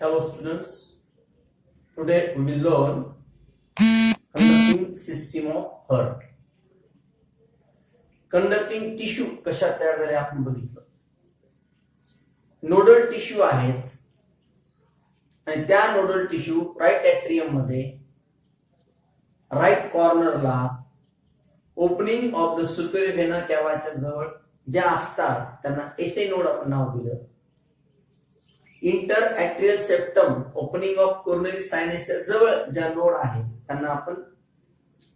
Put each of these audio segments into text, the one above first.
Hello students, today we will learn conducting system of heart. Conducting tissue कशा तयार झाले आपण बघितलं. नोडल टिश्यू आहेत आणि त्या नोडल टिश्यू राईट एट्रियम मध्ये राईट कॉर्नरला opening of the superior vena कॅवाच्या जवळ ज्या असतात त्यांना एसे नोड आपण नाव दिलं. Inter atrial septum opening of coronary सायनसच्या जवळ ज्या नोड आहेत त्यांना आपण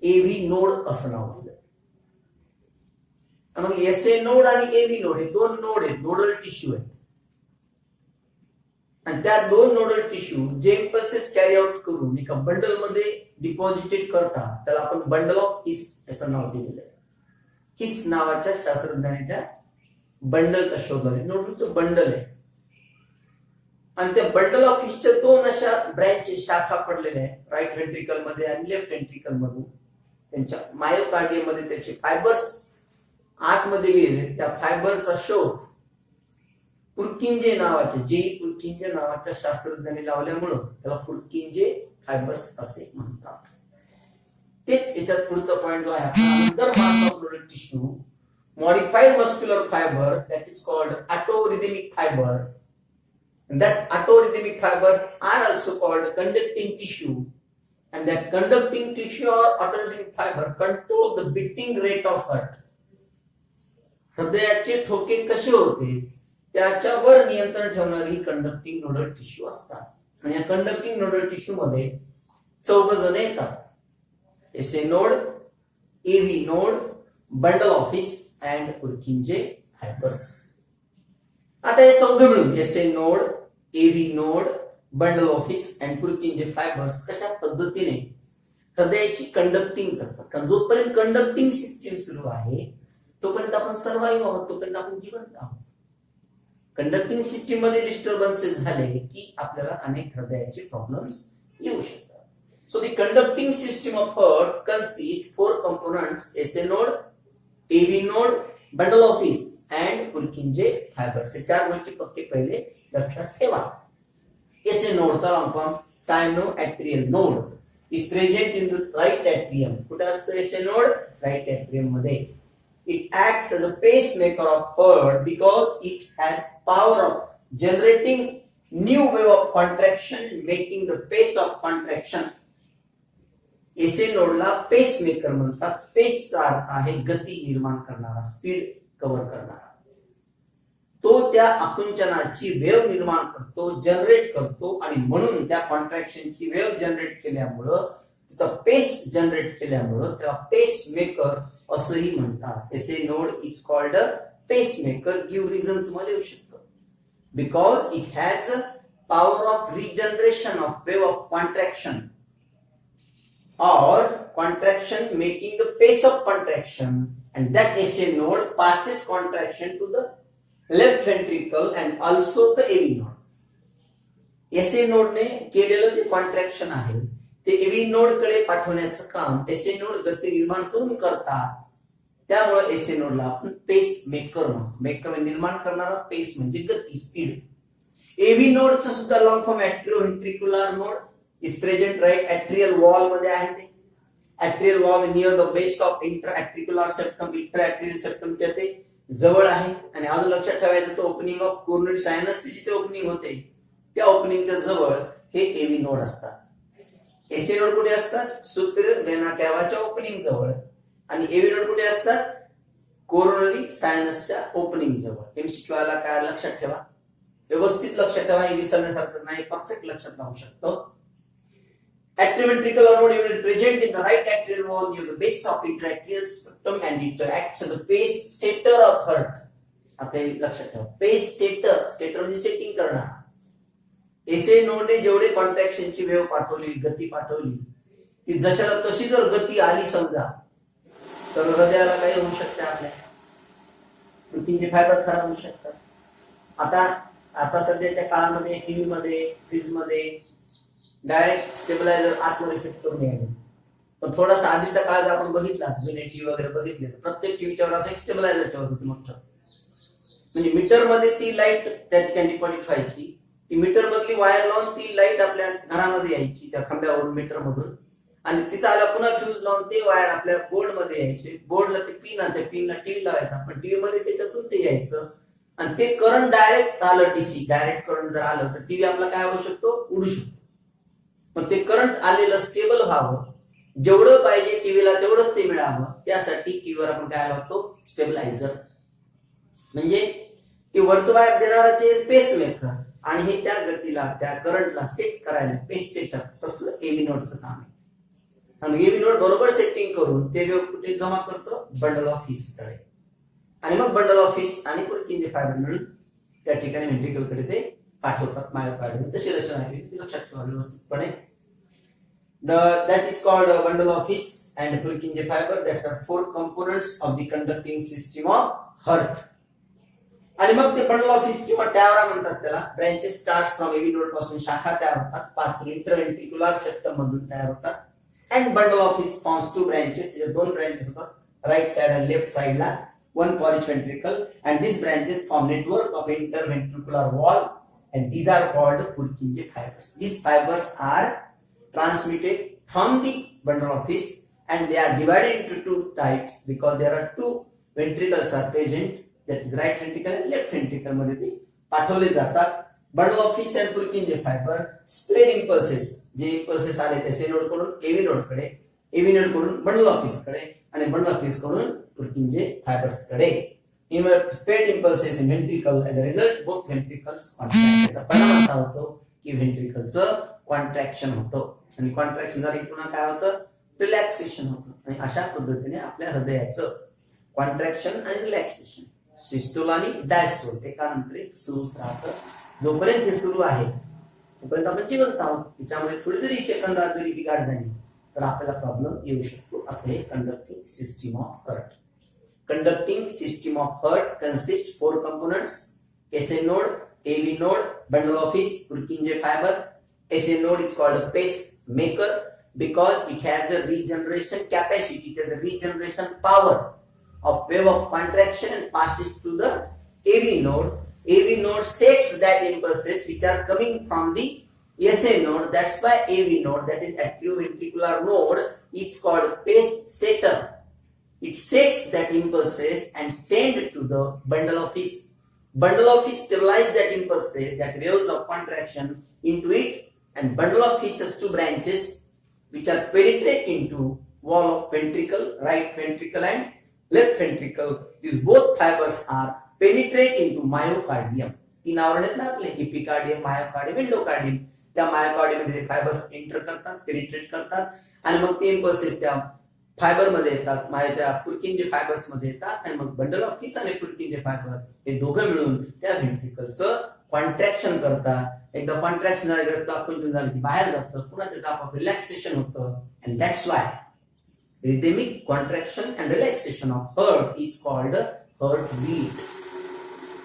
एव्ही नोड असं नाव दिलं. मग एसए नोड आणि एव्ही नोड हे दोन नोड आहेत, नोडल टिश्यू आहेत. आणि त्या दोन नोडल टिश्यू जे इम्पल्सेस कॅरी आउट करून एका बंडल मध्ये डिपॉझिटेड करतात त्याला आपण बंडल ऑफ हिस असं नाव दिलेलं आहे. हिस नावाच्या शास्त्रज्ञाने त्या बंडलचा शोध लावला. नोडलचं बंडल आहे आणि त्या बंडल ऑफ हिसच्या दोन अशा ब्रँचेस शाखा पडलेल्या आहेत, राईट व्हेंट्रिकल मध्ये आणि लेफ्ट व्हेंट्रिकल मधून. त्यांच्या मायोकार्डियम मध्ये त्याचे फायबर्स आतमध्ये गेले. त्या फायबरचा शोध पुर्किंजे नावाच्या शास्त्रज्ञाने लावल्यामुळं त्याला पुर्किंजे फायबर्स असे म्हणतात. तेच याच्यात पुढचा पॉइंट जो आहे, another mass of nodal tissue modified muscular fiber that is called autorhythmic fiber. That autorhythmic fibers are also called conducting tissue, and that conducting tissue or autorhythmic fiber control the beating rate of heart. हृदयाचे ठोके कसे होते त्याच्यावर नियंत्रण ठेवणारी ही conducting nodal tissue असतात. आणि या कंडक्टिंग नोडल टिश्यू मध्ये 14 जण येतात. SA node, AV node, bundle of His and Purkinje fibers. आता हे 14 मिळून SA node, AV node, bundle of His and Purkinje fibers कशा पद्धतीने हृदयाची कंडक्टिंग करतात. कारण जोपर्यंत कंडक्टिंग सिस्टीम सुरू आहे तोपर्यंत आपण सर्वाईव्ह आहोत, तोपर्यंत आपण जिवंत आहोत. कंडक्टिंग सिस्टीम मध्ये डिस्टर्बन्सेस झाले की आपल्याला अनेक हृदयाचे प्रॉब्लेम्स येऊ शकतात. So the conducting system of heart consist 4 components, SA node, AV node, bundle of His and Purkinje fibers. हे 4 गोष्टी फक्त पहिले लक्षात ठेवा. एसए नोडचा long form sino atrial node is present in the right atrium. कुठे असतं एसए नोड? राईट ॲट्रियम मध्ये. It acts as a pacemaker of heart because it has power of generating new wave of contraction making the Paes of contraction. SA नोडला पेस maker म्हणतात. पेसचा अर्थ आहे गती निर्माण करणारा, स्पीड कव्हर करणारा. तो त्या आकुंचनाची वेव्ह निर्माण करतो, जनरेट करतो आणि म्हणून त्या कॉन्ट्रॅक्शनची वेव्ह जनरेट केल्यामुळं, तिचा पेस जनरेट केल्यामुळं त्याला पेस मेकर असंही म्हणतात. SA node is called a pacemaker. Give reason तुम्हाला येऊ शकतं. Because it has power of regeneration of wave of contraction or contraction making the pace of contraction, and that SA node passes contraction to the left ventricle and also the AV node. SA node ने केलेलं जे contraction आहे ते AV node कडे पाठवण्याचं काम SA node गती निर्माण करून करतात. त्यामुळे SA नोडला आपण पेस मेकर म्हणतो. मेकर निर्माण करणारा, पेस म्हणजे गती, स्पीड. AV नोडचं सुद्धा long form atrioventricular node is present right atrial wall मध्ये आहे. ते atrial wall near the base of intra-atricular septum, intra-atrial septum च्या ते जवळ आहे. आणि अजून लक्षात ठेवायचं तो ओपनिंग ऑफ कोरोनरी सायनसची जिथे ओपनिंग होते त्या ओपनिंगच्या जवळ हे एव्ही नोड असतात. एसए नोड कुठे असतात? सुपेरियर व्हेना कॅवाच्या ओपनिंग जवळ. आणि एव्ही नोड कुठे असतात? कोरोनरी सायनसच्या ओपनिंग जवळ. एमसीक्यू आला काय लक्षात ठेवा, व्यवस्थित लक्षात ठेवा. हे विसरण्यासारखं नाही, परफेक्ट लक्षात राहू शकतं. Atrioventricular node is present in the right atrial wall near the base of intra-atrial septum and it acts as a pace setter of heart. आता हे लक्षात ठेवा, पेस सेटर. सेटर म्हणजे सेटिंग करणार. एसए नोडने जेवढे कॉन्ट्रॅक्शनची वेव्ह पाठवली, गती पाठवली, ती जशाला तशी जर गती आली समजा तर हृदयाला काही होऊ शकते, आपल्या पुर्किंजे फायबर खराब होऊ शकतात. आता सध्याच्या काळामध्ये टीव्ही मध्ये, फ्रीज मध्ये डायरेक्ट स्टेबलायझर आतमध्ये फिट करून यायचे. पण थोडासा आधीचा काळ जर आपण बघितला, जुने टीव्ही वगैरे बघितले, तर प्रत्येक टीव्हीच्या वर असं एक स्टेबलायझर ठेवत होते मोठं. म्हणजे मीटर मध्ये ती लाईट त्या ठिकाणी डिपॉझिट व्हायची. ती मीटर मधली वायर लावून ती लाईट आपल्या घरामध्ये यायची त्या खांब्यावरून मीटर मधून, आणि तिथं आला पुन्हा फ्यूज लावून ते वायर आपल्या बोर्ड मध्ये यायचे. बोर्डला ते पिन, त्या पिनला टीव्ही लावायचा, पण टीव्ही मध्ये त्याच्यातून ते यायचं आणि ते करंट डायरेक्ट आलं, डीसी डायरेक्ट करंट जर आलं तर टीव्ही आपला काय होऊ शकतो, उडू शकतो. पण ते करंट आलेलं स्टेबल व्हावं, जेवढं पाहिजे टीव्हीला तेवढंच ते मिळावं, त्यासाठी टीव्हीवर आपण काय लावतो, स्टेबलायझर. म्हणजे ते वरचं वायर देणाराचे पेस मेकर, आणि हे त्या गतीला त्या करंटला सेट करायला पेस सेटर, तसं एव्ही नोडचं काम आहे. आणि एव्ही नोड बरोबर सेटिंग करून ते कुठे जमा करतो, बंडल ऑफ हीस कडे, आणि मग बंडल ऑफ हीस आणि पुरकिंजे फायबर मिळून त्या ठिकाणी व्हेंट्रिकल कडे ते पाठवतात मायोकार्डियम. तशी रचना आहे, ती लक्षात ठेवा व्यवस्थितपणे. That is called bundle of His and Purkinje fiber. That's the four components of the conducting system of heart. आणि मग ते बंडल ऑफ हिस किंवा टॅवरा म्हणतात त्याला. ब्रँचेस स्टार्ट फ्रॉम एव्ही नोड पासून शाखा तयार होतात, 5 इंटरव्हेंट्रिक्युलर सेप्टम मधून तयार होतात. And bundle of his forms 2 branches, त्याचे 2 ब्रँचेस होतात, राईट साइड आणि लेफ्ट साइडला, 1 for each ventricle, and these branches form network of interventricular wall, and these are called Purkinje fibers. These fibers are transmitted from the bundle of His, and they are divided into 2 types because there are 2 ventricles are present, that is right ventricle and left ventricle मध्ये ते पाठवले जातात. Bundle of His and Purkinje fibre spread impulses, जे impulses आले ते से node कडून एव्ही node कडे, एव्ही node कडून बंडल ऑफ हिस कडे, आणि बंडल ऑफ हिस कडून पुरकिंजे फायबर्स कडे. Spread impulses in ventricle, as a result both ventricles contract. याचा परिणाम असा होतो की व्हेंट्रिकलचं कॉन्ट्रॅक्शन होतं, आणि कॉन्ट्रॅक्शन झालं की पुन्हा काय होतं, रिलॅक्सेशन होतं. आणि अशा पद्धतीने आपल्या हृदयाचं कॉन्ट्रॅक्शन आणि रिलॅक्सेशन, सिस्टोल आणि डायस्टोल एकानंतर एक सुरूच राहतं. जोपर्यंत हे सुरू आहे तोपर्यंत आपण जिवंत आहोत. त्याच्यामध्ये थोडी जरी सेकंदात जरी बिघाड झाली तर आपल्याला प्रॉब्लेम येऊ शकतो. असं हे conducting system of heart. Conducting system of heart consists 4 components: SA node, AV node, bundle of His, Purkinje fiber. SA node is called a pacemaker because it has a regeneration capacity, it has a regeneration power of wave of contraction and passes through the AV node. AV node sets that impulses which are coming from the SA node. That's why AV node, that is atrioventricular node, is called pace setter. It sets that impulses and send to the bundle of His. Bundle of His stabilize that impulses, that waves of contraction into it, and bundle of His has 2 branches which are penetrate into wall of ventricle, right ventricle and left ventricle. These both fibers are penetrate into myocardium. 3 आवरण आहेत ना आपले, epicardium, myocardium, endocardium. त्या myocardium मध्ये fibres enter करतात, penetrate करतात, आणि मग ते इम्पल्सेस त्या फायबर मध्ये येतात, त्या पुरकिंजे फायबर्स मध्ये येतात, आणि मग बंडल ऑफ हिस आणि पुरकिंजे फायबर हे दोघं मिळून त्या व्हेंट्रिकलचं कॉन्ट्रॅक्शन करतात. एकदा कॉन्ट्रॅक्शन झालं, रक्त आकुंचन झालं की बाहेर जातं, पुन्हा त्याचं आपोआप रिलॅक्सेशन होतं. And that's why rhythmic contraction and relaxation of heart is called heartbeat.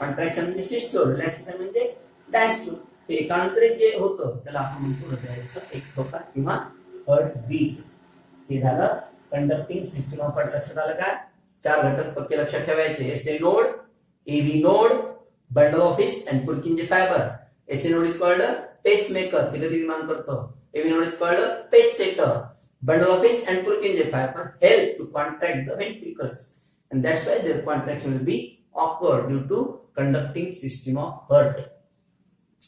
Contraction म्हणजे सिस्टोल, रिलॅक्सेशन म्हणजे डायस्टोल. हे एकांतरित जे होतं त्याला आपण म्हणतो हृदयाचं एक ठोका किंवा हार्टबीट. हे झालं कंडक्टिंग सिस्टम ऑफ हार्ट. लक्षात आलं का? 4 घटक पक्के लक्षात ठेवायचे: SA node, AV node, bundle of His and Purkinje fiber. SA node is called pacemaker, ते गती विमान करतो. AV node is called pace setter. Bundle of His and Purkinje fiber help to contract the ventricles, and that's why their contraction will be occur due to conducting system of heart.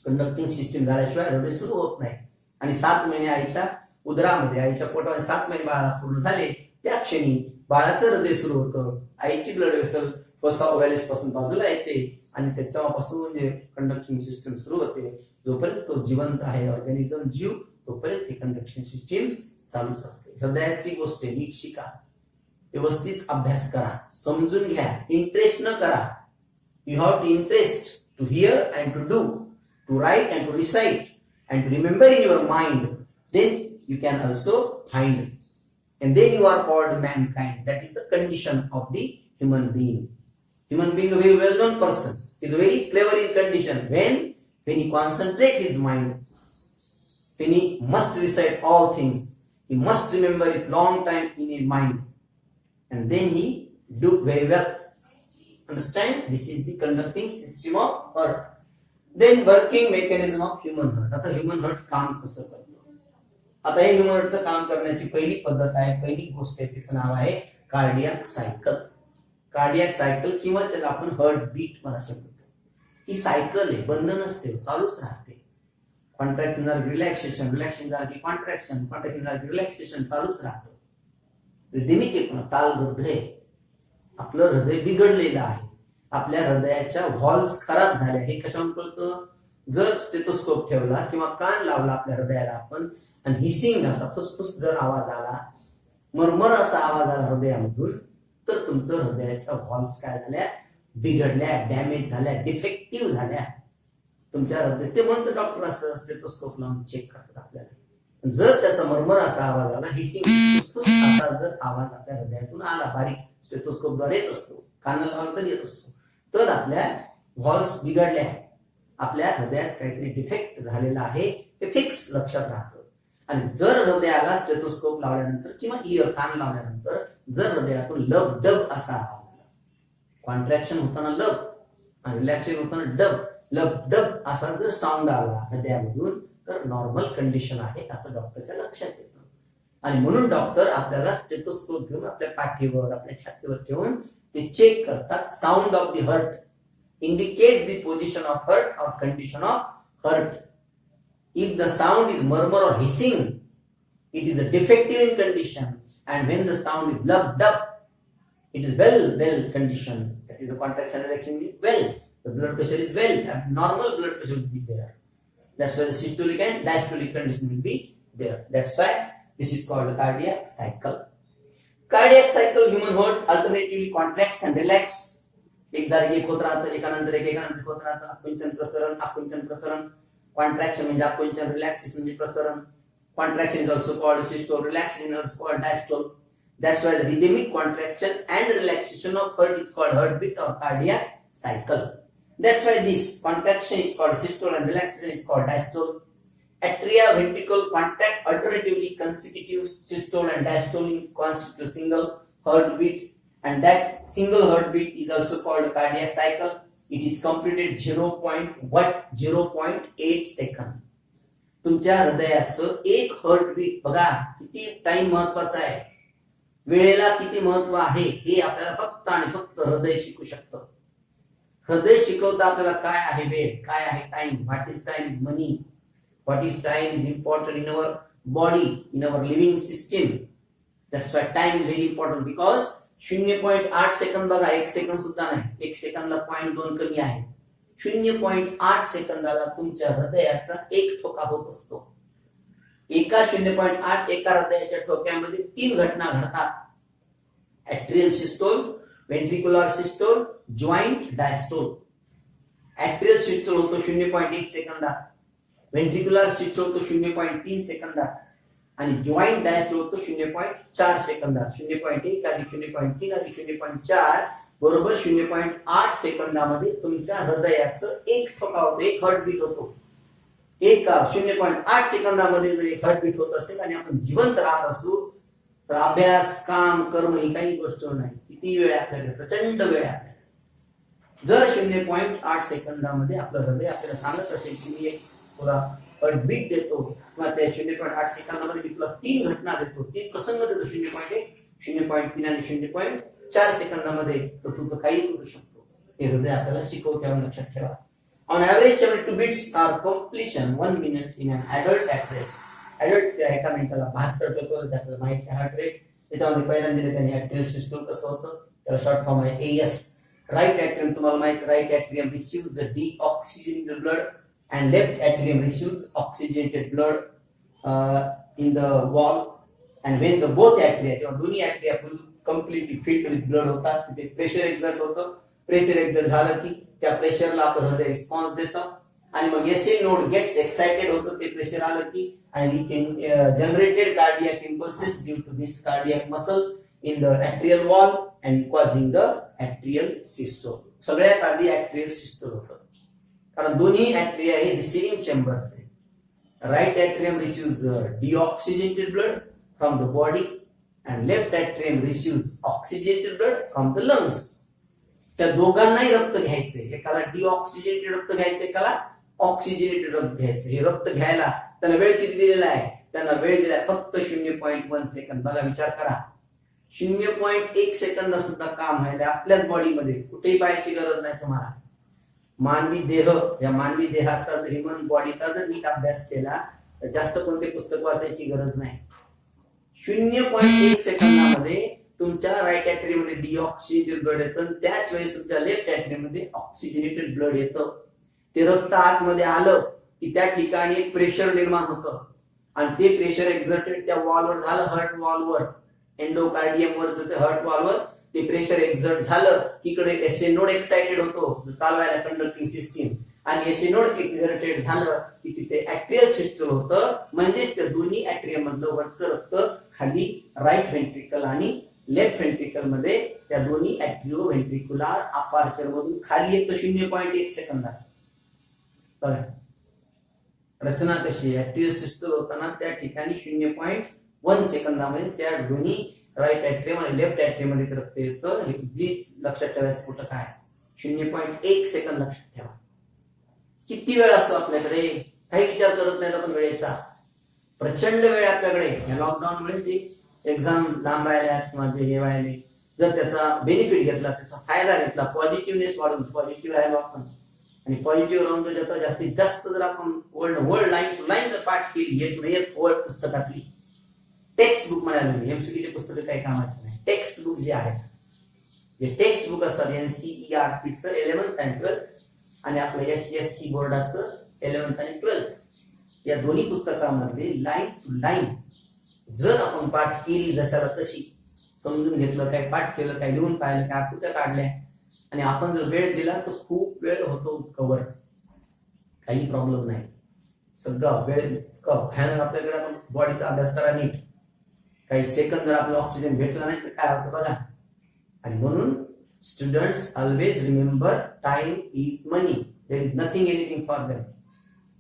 Conducting system झाल्याशिवाय हृदय सुरू होत नाही. आणि 7 महिने आईच्या उदरामध्ये, आईच्या पोटामध्ये 7 महिने बाळाला पूर्ण झाले त्या क्षणी बाळाचं हृदय सुरू होतं. आईची ब्लड वेसल कोसा ओव्हॅलिस पासून बाजूला येते, आणि त्याच्यापासून म्हणजे कंडक्टिंग सिस्टम सुरू होते. जोपर्यंत तो जिवंत आहे, ऑर्गॅनिझम जीव, तोपर्यंत ही कंडक्शन सिस्टीम चालूच असते. हृदयाची गोष्ट नीट शिका, व्यवस्थित अभ्यास करा, समजून घ्या, इंटरेस्ट न करा. You have to interest to hear and to do, to write and to recite and to remember in your mind. Then you can also find, and then you are called mankind. That is the condition of the human being. Human being, a very well known person, is very clever in condition when he concentrate his mind, when he must recite all things, he must remember it long time in his mind, and then he do very well. Understand? This is the conducting system of earth. Then working mechanism of human heart. आता human heart काम कसं करतं? आता हे human हार्टचं काम करण्याची पहिली पद्धत आहे, पहिली गोष्ट आहे, तिचं नाव आहे कार्डियाक सायकल. कार्डियाक सायकल किंवा ज्याला आपण हार्ट बीट म्हणू शकतो. ही सायकल आहे, बंद नसते, चालूच राहते. कॉन्ट्रॅक्शन झालं रिलॅक्सेशन, रिलॅक्सेशन झालं की कॉन्ट्रॅक्शन, कॉन्ट्रॅक्शन झालं की रिलॅक्सेशन, चालूच राहतं. रिदमिक आहे, पण तालबद्ध आहे. आपलं हृदय बिघडलेलं आहे, आपल्या हृदयाच्या व्हॉल्व्स खराब झाल्या. हे कशावर कळतं? जर स्टेथोस्कोप ठेवला किंवा कान लावला आपल्या हृदयाला आपण आणि हिसिंग असा फुसफुस जर आवाज आला, मरमर असा आवाज आला हृदयामधून, तर तुमचं हृदयाच्या व्हॉल्व्स काय झाल्या? बिघडल्या, डॅमेज झाल्या, डिफेक्टिव्ह झाल्या. तुमच्या हृदय ते म्हणतं डॉक्टर असं स्टेथोस्कोप लावून चेक करतात आपल्याला. जर त्याचा मरमर असा आवाज आला, हिसिंग फुसफुस असा जर आवाज आपल्या हृदयातून आला, बारीक स्टेथोस्कोपद्वारे येत असतो, कानाला लावला तर येत असतो, तर आपल्या व्हॉल्व्स बिघडल्या, आपल्या हृदयात काहीतरी डिफेक्ट झालेला आहे, हे फिक्स लक्षात राहतं. आणि जर हृदयाला स्टेथोस्कोप लावल्यानंतर किंवा इयर कान लावल्यानंतर जर हृदयातून लब डब असा आवाज आला, कॉन्ट्रॅक्शन होताना लब आणि रिलॅक्सेशन होताना डब, लब डब असा जर साऊंड आला हृदयामधून, तर नॉर्मल कंडिशन आहे असं डॉक्टरच्या लक्षात येतं. आणि म्हणून डॉक्टर आपल्याला स्टेथोस्कोप घेऊन आपल्या पाठीवर, आपल्या छातीवर ठेवून ते चेक करतात. Sound of the heart indicates the position of heart or condition of heart. If the sound is murmur or hissing, it is a defective in condition, and when the sound is lubbed up, it is well condition. That is the contraction reaction is well. The blood pressure is well, and normal blood pressure will be there. That's why the systolic and diastolic condition will be there. That's why this is called the cardiac cycle. Cardiac cycle, human heart alternatively contracts and relax. एक जागी एक होत राहतं, एकानंतर एक होत राहतं. आकुंचन प्रसरण, आकुंचन प्रसरण. कॉन्ट्रॅक्शन म्हणजे आकुंचन, रिलॅक्सेशन म्हणजे प्रसरण. Contraction is also called systole, relaxation is also called diastole. That's why the rhythmic contraction and relaxation of heart is called heartbeat or cardiac cycle. That's why this contraction is called systole and relaxation is called diastole. Atria, ventricle contract alternatively consecutive systole and diastole constitute a single heartbeat. And that single heartbeat is also called cardiac cycle. It is completed 0.8 second. तुमच्या हृदयाचं एक heartbeat बघा किती time महत्वाचा आहे, वेळेला किती महत्व आहे हे आपल्याला फक्त आणि फक्त हृदय शिकू शकतं. हृदय शिकवतं आपल्याला काय आहे वेळ, काय आहे time. What is time is money, what is time is important in our body, in our living system. That's why time is very important. Because 0.8 second बघा, 1 सेकंद सुद्धा नाही, 1 सेकंदला 0.2 कमी आहे. 0.8 सेकंदाला तुमच्या हृदयाचा एक ठोका होत असतो. एका 0.8 एका हृदयाच्या ठोक्यामध्ये 3 घटना घडतात. Atrial systole, ventricular systole, joint diastole. Atrial systole होतो 0.1 सेकंदात, व्हेंट्रिक्युलर सिस्टोल होतो 0.3 सेकंदात आणि जॉइंट डायस्टोल होतो 0.4 सेकंदात. 0.1 अधिक 0.3 अधिक 0.4 बरोबर 0.8 सेकंदामध्ये तुमच्या हृदयाचं एक ठोका होतो, एक हार्टबीट होतो. एक 0.8 सेकंदामध्ये जर एक हार्टबीट होत असेल आणि आपण जिवंत राहत असू तर अभ्यास, काम, कर्म ही काही गोष्ट नाही. किती वेळ आहे आपल्याकडे? प्रचंड वेळ आहे आपल्याकडे. जर 0.8 सेकंदामध्ये आपलं हृदय आपल्याला सांगत असेल की मी एक तुला हार्टबीट देतो किंवा त्या 0.8 सेकंदामध्ये मी तुला 3 घटना देतो, 3 प्रसंग देतो, 0.1, 0.3 आणि 0.4 सेकंदामध्ये, तर तू तर काही करू शकतो. हे हृदय आपल्याला शिकवते, लक्षात ठेवा. On average 72 beats are completion 1 minute in an adult at rest. Adult एका मिनिटाला 72 बेट होतं, त्याला माहिती आहे हार्ट रेट. त्याच्यामध्ये पहिल्यांदा दिले त्यांनी ऍट्रियल सिस्टम कसं होतं, त्याला शॉर्ट फॉर्म आहे AS. राईट ऍट्रियम तुम्हाला माहिती, right atrium receives deoxygenated blood and left atrium receives oxygenated blood in the wall. And when the both atria, जेव्हा दोन्ही atria completely filled with blood होतात, तिथे प्रेशर एक्झर्ट होतं. Pressure exert झालं की त्या प्रेशरला आपलं हृदय रिस्पॉन्स देतं आणि मग एसए नोड गेट्स एक्साइटेड होतं ते प्रेशर आलं की, आणि generated cardiac impulses due to this cardiac muscle in the atrial wall and causing the atrial systole. सगळ्यात आधी atrial systole होतं, कारण दोन्ही ऍट्रिया हे रिसिव्हिंग चेंबर्स आहे. Right atrium receives deoxygenated blood from the body and left atrium receives oxygenated blood from the lungs. त्या दोघांनाही रक्त घ्यायचे, एकाला डिऑक्सिजेटेड रक्त घ्यायचे, एकाला ऑक्सिजनेटेड रक्त घ्यायचं. हे रक्त घ्यायला त्यांना वेळ किती दिलेला आहे? त्यांना वेळ दिलाय फक्त 0.1 सेकंद. बघा, विचार करा, 0.1 सेकंद सुद्धा काम व्हायला आपल्याच बॉडीमध्ये कुठेही पाहायची गरज नाही तुम्हाला. मानवी देह, या मानवी देहाचा जर ह्युमन बॉडीचा जर नीट अभ्यास केला तर जास्त कोणते पुस्तक वाचायची गरज नाही. 0.1 सेकंदामध्ये तुमच्या राईट ॲट्रियमध्ये डिऑक्सिजनेटेड ब्लड येतं, त्याच वेळेस तुमच्या लेफ्ट ॲट्रियमध्ये ऑक्सिजनेटेड ब्लड येतं. ते रक्त आतमध्ये आलं की त्या ठिकाणी एक प्रेशर निर्माण होतं आणि ते प्रेशर एक्झर्टेड त्या वॉलवर झालं, हार्ट वॉलवर, एंडोकार्डियमवर, हार्ट वॉलवर ते प्रेशर एक्झर्ट झालं की इकडे एसए नोड एक्साइटेड होतो चालवायला कंडक्टिंग सिस्टीम, आणि एसए नोड एक्झर्टेड झालं की तिथे ॲट्रियल सिस्टम होतं. म्हणजेच त्या दोन्ही ॲट्रियम मधलं वरचं रक्त खाली राईट व्हेंट्रिकल आणि लेफ्ट व्हेंट्रिकल मध्ये त्या दोन्ही ॲट्रिओ व्हेंट्रिक्युलर अपार्चर मधून खाली येतं 0.1 सेकंदात. बघा रचना कशी आहे. ॲट्रियल सिस्टम होताना त्या ठिकाणी 0.1 सेकंदामध्ये त्या दोन्ही राईट ॲट्रियम आणि लेफ्ट ॲट्रियम मध्ये रक्त येतं. हे जी लक्षात ठेवायचं कुठं काय, 0.1 सेकंद लक्षात ठेवा. किती वेळ असतो आपल्याकडे? काही विचार करत नाही आपण वेळेचा. प्रचंड वेळ आपल्याकडे. या लॉकडाऊन मुळे जे एक्झाम लांब राहिल्या किंवा जे हे व्हायले, जर त्याचा बेनिफिट घेतला, त्याचा फायदा घेतला, पॉझिटिव्हनेस वाढून पॉझिटिव्ह राहिलो आपण आणि पॉझिटिव्ह राहून जर जास्तीत जास्त जर आपण वर्ल्ड लाईन टू लाईन जर पाठ केली, एक वर्ड पुस्तकातली टेक्स्ट बुक म्हणाले, एमसीक्यूचे पुस्तक काही कामाचे नाही. टेक्स्ट बुक जे आहे, जे टेक्स्ट बुक असतात NCERTचं 11th आणि 12th आणि आपलं HSC बोर्डाचं 11th आणि 12th, या दोन्ही पुस्तकांमध्ये लाईन टू लाईन जर आपण पाठ केली जशाला तशी, समजून घेतलं, काय पाठ केलं, काय लिहून पाहिलं, काय आकृत्या काढल्या आणि आपण जर वेळ दिला तर खूप वेळ होतो कव्हर, काही प्रॉब्लेम नाही. सगळा वेळ भयानक आपल्याकडे. आपण बॉडीचा अभ्यास करा नीट. काही सेकंद जर आपला ऑक्सिजन भेटला नाही तर काय होतं बघा. आणि म्हणून students always remember time is money, there is nothing anything for them.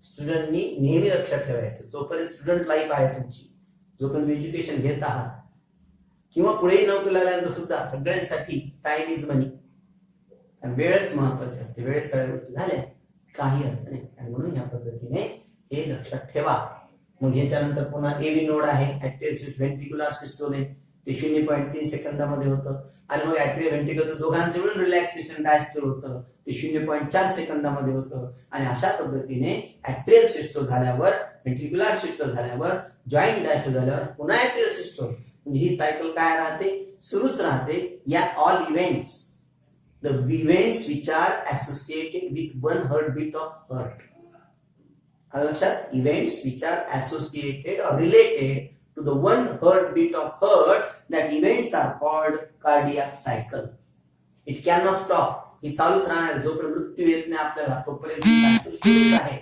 स्टुडंटनी नेहमी लक्षात ठेवायचं, जोपर्यंत स्टुडंट लाईफ आहे तुमची, जोपर्यंत एज्युकेशन घेत आहात किंवा पुढेही नोकरी लागल्यानंतर सुद्धा सगळ्यांसाठी टाइम इज मनी आणि वेळच महत्वाची असते. वेळेत सगळ्या गोष्टी झाल्या काही अडचण नाही. आणि म्हणून या पद्धतीने हे लक्षात ठेवा. मग याच्यानंतर पुन्हा एव्ही नोड आहे, ॲट्रियल व्हेंट्रिक्युलर सिस्टोल आहे, ते 0.3 सेकंदामध्ये होतं. आणि मग ॲट्रियल व्हेंट्रिकलचं दोघांचं मिळून रिलॅक्सेशन डायस्टोल होतं, ते 0.4 सेकंदामध्ये होतं. आणि अशा पद्धतीने ॲट्रियल सिस्टोल झाल्यावर, व्हेंट्रिक्युलर सिस्टोल झाल्यावर, जॉईंट डायस्टोल झाल्यावर पुन्हा ॲट्रियल सिस्टोल. म्हणजे ही सायकल काय राहते, सुरूच राहते. या all events, the events which are associated with one heartbeat of heart. लक्षात, events which are associated or related to the one heartbeat of heart, that events are called cardiac cycle. It cannot stop. ही चालूच राहणार. जोपर्यंत मृत्यू येत नाही आपल्याला तोपर्यंत cycle सुरूच आहे.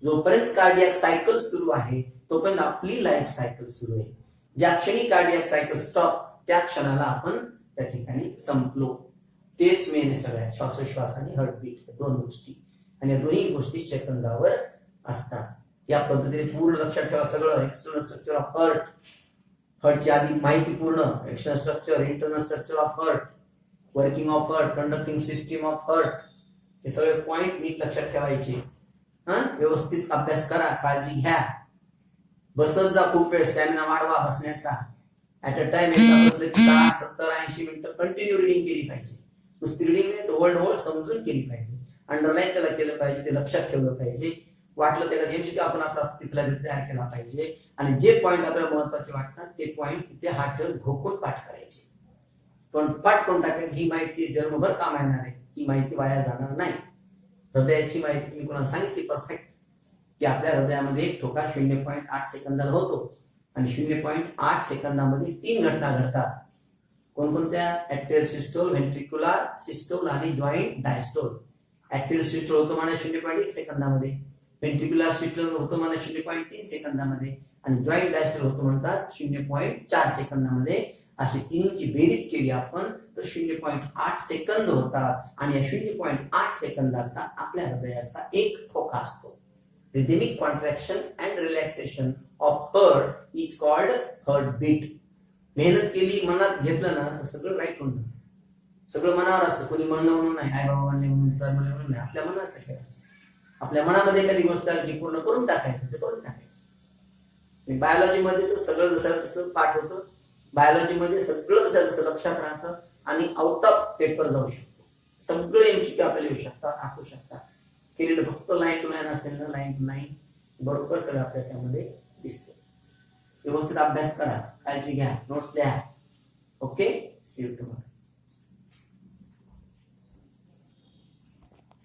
जोपर्यंत कार्डियाक सायकल सुरू आहे तोपर्यंत आपली लाईफ सायकल सुरू आहे. ज्या क्षणी कार्डियाक सायकल स्टॉप, त्या क्षणाला आपण त्या ठिकाणी संपलो. तेच मेन आहे सगळ्यात, श्वासोश्वास आणि हार्टबीट, दोन गोष्टी. आणि या दोन्ही गोष्टी सेकंदावर असतात. या पद्धतीने पूर्ण लक्षात ठेवा सगळं. एक्सटर्नल स्ट्रक्चर ऑफ हार्ट, हार्टची आधी माहिती पूर्ण, external structure, internal structure of heart, working of heart, conducting system of heart, हे सगळे पॉइंट नीट लक्षात ठेवायचे. व्यवस्थित अभ्यास करा, काळजी घ्या. बसत जा खूप वेळ, स्टॅमिना वाढवा बसण्याचा. ऍट अ टाइम 60, 70, 80 मिनिटं कंटिन्यू रिडिंग केली पाहिजे. नुसती रिडिंग नाही तर वर्ड समजून केली पाहिजे. अंडरलाईन त्याला केलं पाहिजे, ते लक्षात ठेवलं पाहिजे. वाटलं त्याला नेमकी आपण आपला तिथला तयार केला पाहिजे. आणि जे पॉइंट आपल्याला महत्वाचे वाटतात ते पॉइंट तिथे हात ठेवून घोकून पाठ करायचे. पण पाठ करून टाकायची. ही माहिती जन्मभर काम येणार आहे, ही माहिती वाया जाणार नाही. हृदयाची माहिती मी कोणाला सांगितली परफेक्ट, की आपल्या हृदयामध्ये एक ठोका 0.8 सेकंदाला होतो आणि 0.8 सेकंदामध्ये 3 घटना घडतात. कोणकोणत्या? ॲट्रियल सिस्टोल, व्हेंट्रिक्युलर सिस्टोल आणि जॉईंट डायस्टोल. ॲट्रियल सिस्टोल होतो म्हणा 0.1 सेकंदामध्ये, व्हेंट्रिक्युलर सिस्टोल होतो म्हणा 0.3 सेकंदामध्ये आणि जॉईंट डायस्टोल होतो म्हणतात 0.4 सेकंदामध्ये. अशी तिन्हीची बेरीज केली आपण तर 0.8 सेकंद होतात. आणि या 0.8 सेकंदाचा आपल्या हृदयाचा एक ठोका असतो. Rhythmic contraction and relaxation of heart is called heartbeat. मेहनत केली, मनात घेतलं ना तर सगळं राईट होऊन जातं. सगळं मनावर असतं. कोणी म्हणलं म्हणून नाही, आई बाबा म्हणले म्हणून, सर म्हणले म्हणून नाही, आपल्या मनाचं खेळ असतं. आपल्या मनामध्ये एखादी गोष्ट आली की पूर्ण करून टाकायचं, ते करून टाकायचं. बायोलॉजी मध्ये तर सगळं जसं तसं पाठ होतं, बायोलॉजी मध्ये सगळं जसं तसं लक्षात राहतं आणि आउट ऑफ पेपर जाऊ शकतो. सगळे एमसीक्यू आपल्याला येऊ शकतात, टाकू शकतात. केलेलं फक्त लाईन टू लाईन असेल ना, लाईन टू लाईन बरोबर सगळं आपल्या त्यामध्ये दिसतं. व्यवस्थित अभ्यास करा, काळजी घ्या, नोट्स लिहा. Okay, see you tomorrow.